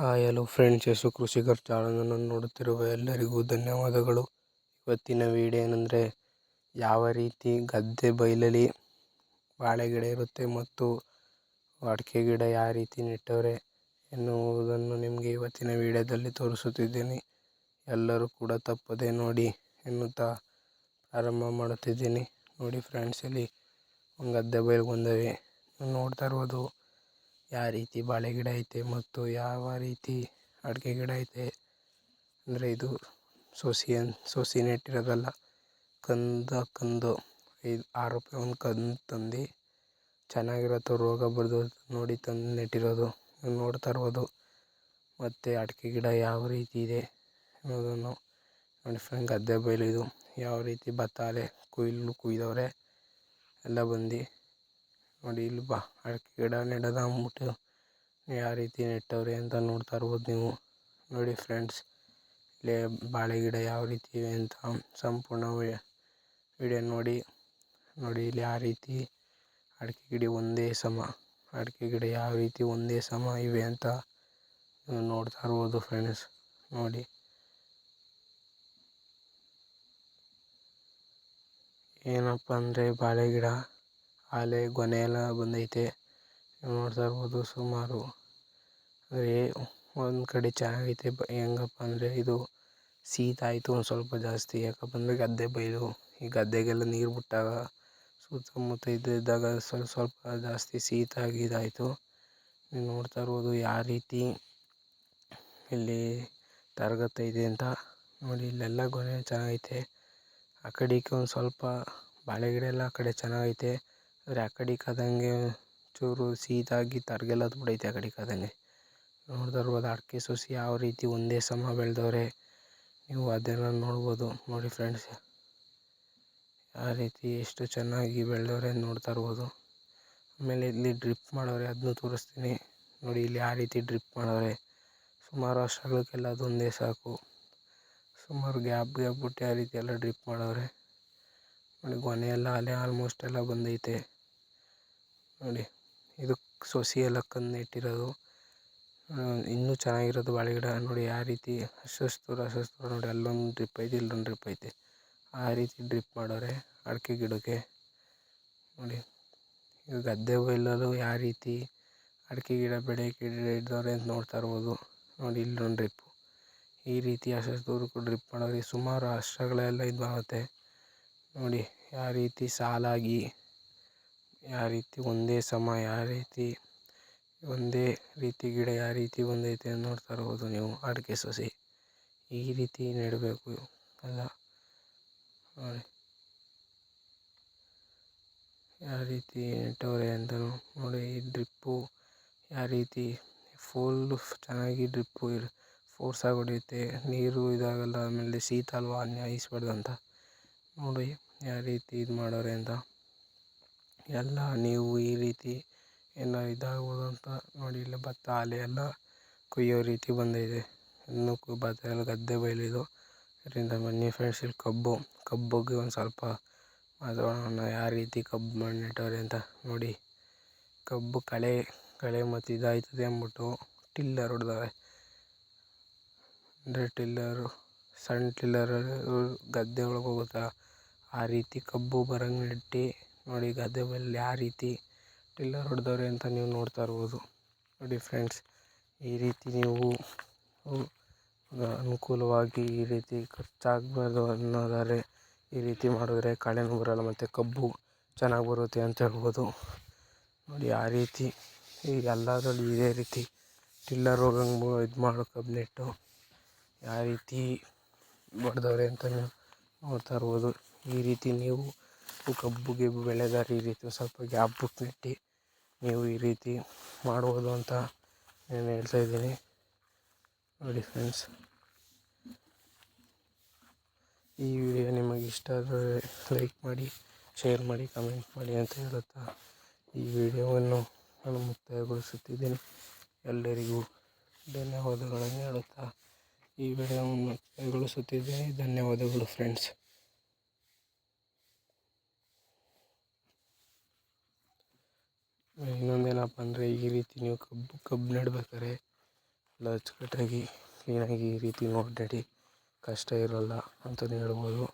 Hello friends, Yashu ಕೃಷಿಕರ್ ಚಾನಲನ್ನು ನೋಡುತ್ತಿರುವ ಎಲ್ಲರಿಗೂ ಧನ್ಯವಾದಗಳು. ಇವತ್ತಿನ ವಿಡಿಯೋ ಏನಂದರೆ, ಯಾವ ರೀತಿ ಗದ್ದೆ ಬೈಲಲ್ಲಿ ಬಾಳೆ ಗಿಡ ಇರುತ್ತೆ ಮತ್ತು ಅಡಿಕೆ ಗಿಡ ಯಾವ ರೀತಿ ನೆಟ್ಟವ್ರೆ ಎನ್ನುವುದನ್ನು ನಿಮಗೆ ಇವತ್ತಿನ ವಿಡಿಯೋದಲ್ಲಿ ತೋರಿಸುತ್ತಿದ್ದೀನಿ. ಎಲ್ಲರೂ ಕೂಡ ತಪ್ಪದೆ ನೋಡಿ ಎನ್ನುತ್ತಾ ಪ್ರಾರಂಭ ಮಾಡುತ್ತಿದ್ದೀನಿ. ನೋಡಿ ಫ್ರೆಂಡ್ಸ್, ಇಲ್ಲಿ ಒಂದು ಗದ್ದೆ ಬೈಲು ಬಂದವೆ. ನೋಡ್ತಾ ಇರ್ಬೋದು ಯಾವ ರೀತಿ ಬಾಳೆ ಗಿಡ ಐತೆ ಮತ್ತು ಯಾವ ರೀತಿ ಅಡಿಕೆ ಗಿಡ ಐತೆ. ಅಂದರೆ ಇದು ಸೊಸಿ ನೆಟ್ಟಿರೋದಲ್ಲ, ಕಂದು 5-6 ರೂಪಾಯಿ ಒಂದು ಕಂದು ತಂದು ಚೆನ್ನಾಗಿರತ್ತೋ ರೋಗ ಬರ್ದು ನೋಡಿ ತಂದು ನೆಟ್ಟಿರೋದು ನೀವು ನೋಡ್ತಾ ಇರ್ಬೋದು. ಮತ್ತು ಅಡಿಕೆ ಗಿಡ ಯಾವ ರೀತಿ ಇದೆ ಅನ್ನೋದನ್ನು ನೋಡಿ ಫ್ರೆಂಡ್. ಗದ್ದೆ ಬೈಲು ಇದು ಯಾವ ರೀತಿ ಬತ್ತಾಲೆ ಕುಯ್ದವ್ರೆ ಎಲ್ಲ ಬಂದು ನೋಡಿ. ಇಲ್ಲಿ ಅಡಿಕೆ ಗಿಡ ನೆಡೋದು ಅಂದ್ಬಿಟ್ಟು ಯಾವ ರೀತಿ ನೆಟ್ಟವ್ರೆ ಅಂತ ನೋಡ್ತಾ ಇರ್ಬೋದು ನೀವು. ನೋಡಿ ಫ್ರೆಂಡ್ಸ್, ಇಲ್ಲಿ ಬಾಳೆ ಗಿಡ ಯಾವ ರೀತಿ ಇವೆ ಅಂತ ಸಂಪೂರ್ಣ ವಿಡಿಯೋ ನೋಡಿ. ಇಲ್ಲಿ ಯಾವ ರೀತಿ ಅಡಿಕೆ ಗಿಡ ಅಡಿಕೆ ಗಿಡ ಯಾವ ರೀತಿ ಒಂದೇ ಸಮ ಇವೆ ಅಂತ ನೀವು ನೋಡ್ತಾ ಇರ್ಬೋದು ಫ್ರೆಂಡ್ಸ್. ನೋಡಿ ಏನಪ್ಪ ಅಂದರೆ ಬಾಳೆ ಗಿಡ ಆಲೆ ಗೊನೆ ಎಲ್ಲ ಬಂದೈತೆ ನೀವು ನೋಡ್ತಾ ಇರ್ಬೋದು. ಸುಮಾರು ಅಂದರೆ ಒಂದು ಕಡೆ ಚೆನ್ನಾಗೈತೆ. ಹೆಂಗಪ್ಪ ಅಂದರೆ ಇದು ಶೀತ ಆಯಿತು ಒಂದು ಸ್ವಲ್ಪ ಜಾಸ್ತಿ. ಯಾಕಪ್ಪ ಅಂದರೆ ಗದ್ದೆ ಬೈಲು, ಈ ಗದ್ದೆಗೆಲ್ಲ ನೀರು ಬಿಟ್ಟಾಗ ಸುತ್ತಮುತ್ತ ಇದ್ದಾಗ ಸ್ವಲ್ಪ ಜಾಸ್ತಿ ಶೀತ ಆಗಿ ಇದಾಯಿತು. ನೀವು ನೋಡ್ತಾ ಇರ್ಬೋದು ಯಾವ ರೀತಿ ಇಲ್ಲಿ ತರಗತೈತೆ ಅಂತ ನೋಡಿ. ಇಲ್ಲೆಲ್ಲ ಗೊನೆ ಚೆನ್ನಾಗೈತೆ. ಆ ಕಡೆಗೆ ಒಂದು ಸ್ವಲ್ಪ ಬಾಳೆ ಗಿಡ ಎಲ್ಲ ಆ ಕಡೆ ಚೆನ್ನಾಗೈತೆ. ಆದರೆ ಆ ಕಡೆಗೆ ಆದಂಗೆ ಚೂರು ಶೀತ ಆಗಿ ತರಗೆಲ್ಲ ಬಿಡೈತೆ ಆ ಕಡೆಗೆ ಆದಂಗೆ. ನೋಡ್ತಾ ಇರ್ಬೋದು ಅಡಿಕೆ ಸೊಸಿ ಯಾವ ರೀತಿ ಒಂದೇ ಸಮ ಬೆಳೆದವ್ರೆ ನೀವು ಅದೆಲ್ಲ ನೋಡ್ಬೋದು. ನೋಡಿ ಫ್ರೆಂಡ್ಸ್, ಯಾವ ರೀತಿ ಎಷ್ಟು ಚೆನ್ನಾಗಿ ಬೆಳೆದವ್ರೆ ನೋಡ್ತಾ ಇರ್ಬೋದು. ಆಮೇಲೆ ಇಲ್ಲಿ ಡ್ರಿಪ್ ಮಾಡವ್ರೆ, ಅದನ್ನು ತೋರಿಸ್ತೀನಿ ನೋಡಿ. ಇಲ್ಲಿ ಯಾವ ರೀತಿ ಡ್ರಿಪ್ ಮಾಡವ್ರೆ, ಸುಮಾರು ವರ್ಷಗಳಿಗೆಲ್ಲ ಅದೊಂದೇ ಸಾಕು. ಸುಮಾರು ಗ್ಯಾಪ್ ಬಿಟ್ಟು ಯಾವ ರೀತಿ ಎಲ್ಲ ಡ್ರಿಪ್ ಮಾಡವ್ರೆ ನೋಡಿ. ಗೊನೆ ಎಲ್ಲ ಅಲ್ಲೇ ಆಲ್ಮೋಸ್ಟ್ ಎಲ್ಲ ಬಂದೈತೆ ನೋಡಿ. ಇದು ಸೊಸಿ ಎಲ್ಲ ಕಂದು ನೆಟ್ಟಿರೋದು. ಇನ್ನೂ ಚೆನ್ನಾಗಿರೋದು ಬಾಳೆ ಗಿಡ ನೋಡಿ. ಯಾವ ರೀತಿ ಹಸಿರು ನೋಡಿ. ಅಲ್ಲೊಂದು ಡ್ರಿಪ್ ಐತೆ, ಇಲ್ಲೊಂದು ಡ್ರಿಪ್ ಐತೆ. ಆ ರೀತಿ ಡ್ರಿಪ್ ಮಾಡವ್ರೆ ಅಡಿಕೆ ಗಿಡಕ್ಕೆ ನೋಡಿ. ಈಗ ಗದ್ದೆ ಬೈಲಲ್ಲೂ ಯಾವ ರೀತಿ ಅಡಿಕೆ ಗಿಡ ಇದ್ದವ್ರೆ ಅಂತ ನೋಡ್ತಾ ಇರ್ಬೋದು ನೋಡಿ. ಇಲ್ಲೊಂದು ಡ್ರಿಪ್ಪು ಈ ರೀತಿ ಹಸಿರು ಡ್ರಿಪ್ ಮಾಡೋರಿಗೆ ಸುಮಾರು ವರ್ಷಗಳೆಲ್ಲ ಇದು ಆಗುತ್ತೆ ನೋಡಿ. ಯಾವ ರೀತಿ ಸಾಲಾಗಿ ಯಾವ ರೀತಿ ಒಂದೇ ಸಮ ಒಂದೇ ರೀತಿ ಗಿಡ ಯಾವ ರೀತಿ ಬಂದೈತೆ ಅಂತ ನೋಡ್ತಾ ಇರ್ಬೋದು ನೀವು. ಅಡಿಕೆ ಸಸಿ ಈ ರೀತಿ ನೆಡಬೇಕು ಎಲ್ಲ ನೋಡಿ. ಯಾವ ರೀತಿ ನೆಟ್ಟವ್ರೆ ಅಂತ ನೋಡಿ. ಈ ಡ್ರಿಪ್ಪು ಯಾವ ರೀತಿ ಫುಲ್ಲು ಚೆನ್ನಾಗಿ ಡ್ರಿಪ್ಪು ಫೋರ್ಸಾಗಿ ಹೊಡೆಯುತ್ತೆ, ನೀರು ಇದಾಗಲ್ಲ. ಆಮೇಲೆ ಶೀತ ಅಲ್ವಾ, ಹಾಯಿಸ್ಬಾರ್ದು ಅಂತ ನೋಡಿ ಯಾವ ರೀತಿ ಇದು ಮಾಡೋರೆ ಅಂತ ಎಲ್ಲ. ನೀವು ಈ ರೀತಿ ಏನೋ ಇದಾಗ್ಬೋದು ಅಂತ ನೋಡಿ. ಇಲ್ಲ ಭತ್ತ ಆಲೆ ಎಲ್ಲ ಕೊಯ್ಯೋ ರೀತಿ ಬಂದಿದೆ. ಇನ್ನೂ ಭತ್ತ ಎಲ್ಲ ಗದ್ದೆ ಬೈಲಿದು. ಇದರಿಂದ ಬನ್ನಿ ಫ್ರೆಂಡ್ಸ್, ಇಲ್ಲಿ ಕಬ್ಬುಗೆ ಒಂದು ಸ್ವಲ್ಪ ಮಾತಾಡೋಣ. ಯಾವ ರೀತಿ ಕಬ್ಬು ನೆಟ್ಟವ್ರೆ ಅಂತ ನೋಡಿ. ಕಬ್ಬು ಕಳೆ ಮತ್ತು ಇದಾಯ್ತದೆ ಅಂದ್ಬಿಟ್ಟು ಟಿಲ್ಲರ್ ಹೊಡೆದವ್ರೆ. ಅಂದರೆ ಸಣ್ಣ ಟಿಲ್ಲರ್ ಗದ್ದೆ ಒಳಗೆ ಹೋಗುತ್ತಲ್ಲ, ಆ ರೀತಿ ಕಬ್ಬು ಬರಂಗೆ ನೆಟ್ಟು ನೋಡಿ. ಗದ್ದೆ ಬೈಲಲ್ಲಿ ಯಾವ ರೀತಿ ಟಿಲ್ಲರ್ ಹೊಡೆದವ್ರೆ ಅಂತ ನೀವು ನೋಡ್ತಾ ಇರ್ಬೋದು ನೋಡಿ ಫ್ರೆಂಡ್ಸ್. ಈ ರೀತಿ ನೀವು ಅನುಕೂಲವಾಗಿ ಈ ರೀತಿ ಖರ್ಚಾಗಬಾರ್ದು ಅನ್ನೋದಾದರೆ ಈ ರೀತಿ ಮಾಡಿದ್ರೆ ಕಳೆನೂ ಬರೋಲ್ಲ ಮತ್ತು ಕಬ್ಬು ಚೆನ್ನಾಗಿ ಬರುತ್ತೆ ಅಂತ ಹೇಳ್ಬೋದು ನೋಡಿ. ಆ ರೀತಿ ಈಗ ಎಲ್ಲದರಲ್ಲಿ ಇದೇ ರೀತಿ ಟಿಲ್ಲರ್ ಹೋಗಂಗೆ ಇದು ಮಾಡೋ ಕಬ್ಬು ನೆಟ್ಟು ಯಾವ ರೀತಿ ಹೊಡೆದವ್ರೆ ಅಂತ ನೀವು ನೋಡ್ತಾ ಇರ್ಬೋದು. ಈ ರೀತಿ ನೀವು ಕಬ್ಬು ಬೆಳೆದಾರೆ ಈ ರೀತಿ ಸ್ವಲ್ಪ ಗ್ಯಾಪ್ ಬಿಟ್ಟು ನೆಟ್ಟು ನೀವು ಈ ರೀತಿ ಮಾಡ್ಬೋದು ಅಂತ ನಾನು ಹೇಳ್ತಾ ಇದ್ದೀನಿ ನೋಡಿ ಫ್ರೆಂಡ್ಸ್. ಈ ವಿಡಿಯೋ ನಿಮಗೆ ಇಷ್ಟ ಆದರೆ ಲೈಕ್ ಮಾಡಿ, ಶೇರ್ ಮಾಡಿ, ಕಮೆಂಟ್ ಮಾಡಿ ಅಂತ ಹೇಳುತ್ತಾ ಈ ವಿಡಿಯೋವನ್ನು ನಾನು ಮುಕ್ತಾಯಗೊಳಿಸುತ್ತಿದ್ದೀನಿ. ಎಲ್ಲರಿಗೂ ಧನ್ಯವಾದಗಳನ್ನು ಹೇಳುತ್ತಾ ಈ ವಿಡಿಯೋವನ್ನು ಮುಕ್ತಾಯಗೊಳಿಸುತ್ತಿದ್ದೀನಿ. ಧನ್ಯವಾದಗಳು ಫ್ರೆಂಡ್ಸ್. ಇನ್ನೊಂದೇನಪ್ಪ ಅಂದರೆ, ಈ ರೀತಿ ನೀವು ಕಬ್ಬು ನೆಡ್ಬೇಕಾದ್ರೆ ಎಲ್ಲ ಅಚ್ಚುಕಟ್ಟಾಗಿ ಕ್ಲೀನಾಗಿ ಈ ರೀತಿ ನೋಡ್ದಡಿ ಕಷ್ಟ ಇರೋಲ್ಲ ಅಂತಲೇ ಹೇಳ್ಬೋದು.